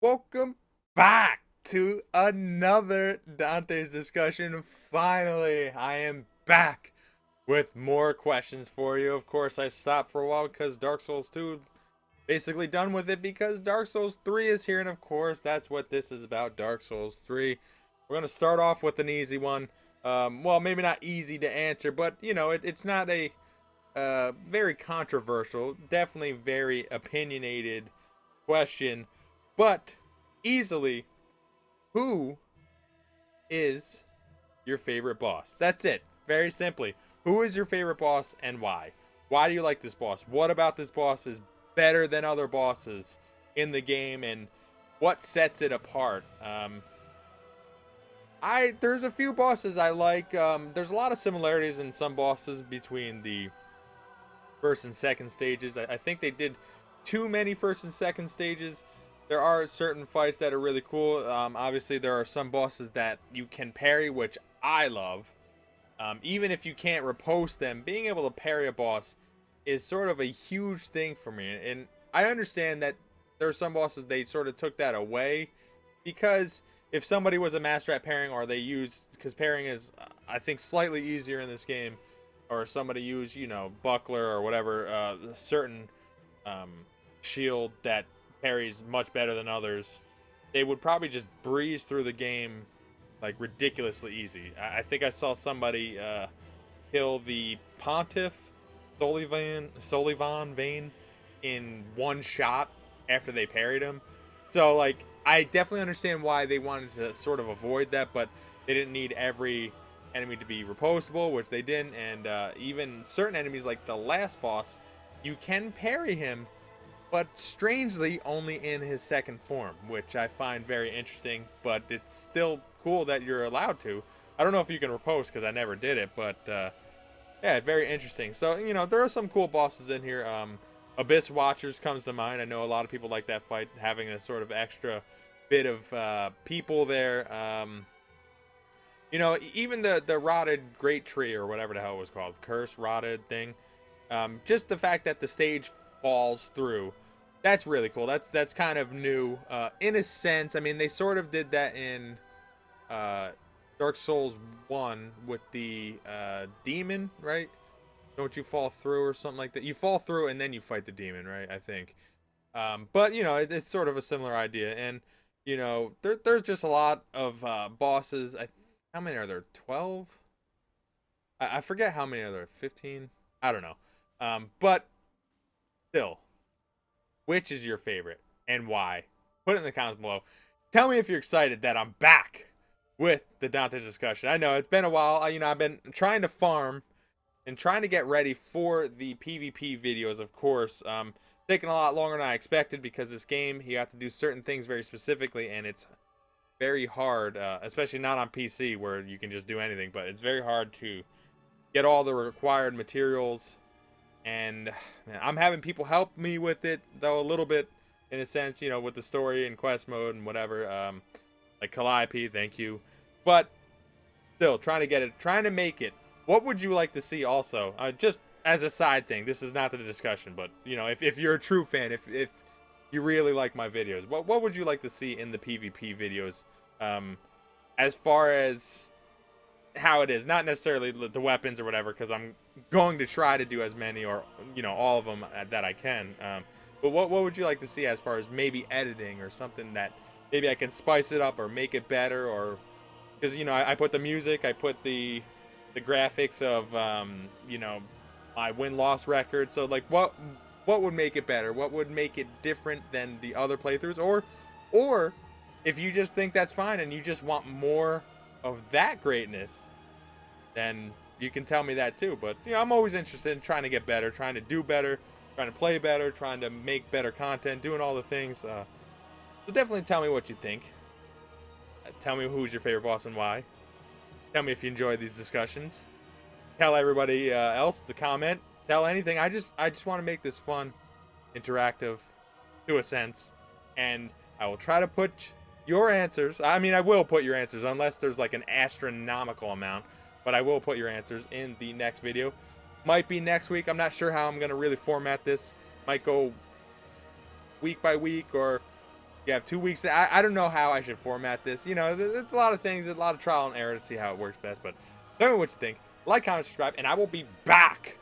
Welcome back to another Dante's discussion. Finally, I am back with more questions for you. Of course, I stopped for a while because Dark Souls 2, basically done with it because Dark Souls 3 is here. And of course, that's what this is about, Dark Souls 3. We're going to start off with an easy one. Well, maybe not easy to answer, but, you know, it's not a very controversial, definitely very opinionated question, but easily, who is your favorite boss? That's it. Very simply, who is your favorite boss and why? Why do you like this boss? What about this boss is better than other bosses in the game, and what sets it apart? There's a few bosses I like. There's a lot of similarities in some bosses between the first and second stages. I think they did too many first and second stages. There are certain fights that are really cool. Obviously, there are some bosses that you can parry, which I love. Even if you can't riposte them, being able to parry a boss is sort of a huge thing for me. And I understand that there are some bosses they sort of took that away, because if somebody was a master at parrying, or they used, because parrying is, I think, slightly easier in this game, or somebody used, you know, buckler or whatever, certain shield that parries much better than others, they would probably just breeze through the game like ridiculously easy. I think I saw somebody kill the Pontiff Solivan Vane in one shot after they parried him. So, like, I definitely understand why they wanted to sort of avoid that, but they didn't need every enemy to be repostable, which they didn't. And even certain enemies, like the last boss, you can parry him, but strangely only in his second form, which I find very interesting. But it's still cool that you're allowed to. I don't know if you can riposte, because I never did it, but yeah, very interesting. So, you know, there are some cool bosses in here. Abyss Watchers comes to mind. I know a lot of people like that fight, having a sort of extra bit of people there. You know, even the rotted great tree, or whatever the hell it was called, curse rotted thing. Just the fact that the stage falls through, that's really cool. That's kind of new, in a sense. I mean, they sort of did that in Dark Souls 1 with the demon, right? Don't you fall through or something like that? You fall through and then you fight the demon, right? I think. But you know, it's sort of a similar idea. And you know, there's just a lot of bosses. How many are there? 12? I forget how many are there. 15? I don't know. But still, which is your favorite and why? Put it in the comments below. Tell me if you're excited that I'm back with the Dante discussion. I know it's been a while. You know, I've been trying to farm and trying to get ready for the PvP videos, of course. Taking a lot longer than I expected, because this game, you have to do certain things very specifically, and it's very hard, especially not on PC where you can just do anything, but it's very hard to get all the required materials. And man, I'm having people help me with it, though, a little bit, in a sense, you know, with the story and quest mode and whatever, like Calliope, thank you. But still, trying to make it. What would you like to see also? Just as a side thing, this is not the discussion, but, you know, if you're a true fan, if you really like my videos, what would you like to see in the PvP videos, as far as how it is? Not necessarily the weapons or whatever, because I'm going to try to do as many, or, you know, all of them that I can. But what would you like to see as far as maybe editing, or something that maybe I can spice it up or make it better? Or because, you know, I put the music, I put the graphics of, you know, my win-loss record. So, like, what would make it better? What would make it different than the other playthroughs? Or if you just think that's fine and you just want more of that greatness, then you can tell me that too. But, you know, I'm always interested in trying to get better, trying to do better, trying to play better, trying to make better content, doing all the things. So definitely tell me what you think. Tell me who's your favorite boss and why. Tell me if you enjoy these discussions. Tell everybody else to comment. Tell anything. I just want to make this fun, interactive, to a sense. And I will try to put your answers. I mean, I will put your answers, unless there's like an astronomical amount. But I will put your answers in the next video. Might be next week. I'm not sure how I'm going to really format this. Might go week by week, or You have 2 weeks. I don't know how I should format this. You know, there's a lot of things, a lot of trial and error to see how it works best. But tell me what you think. Like, comment, subscribe, and I will be back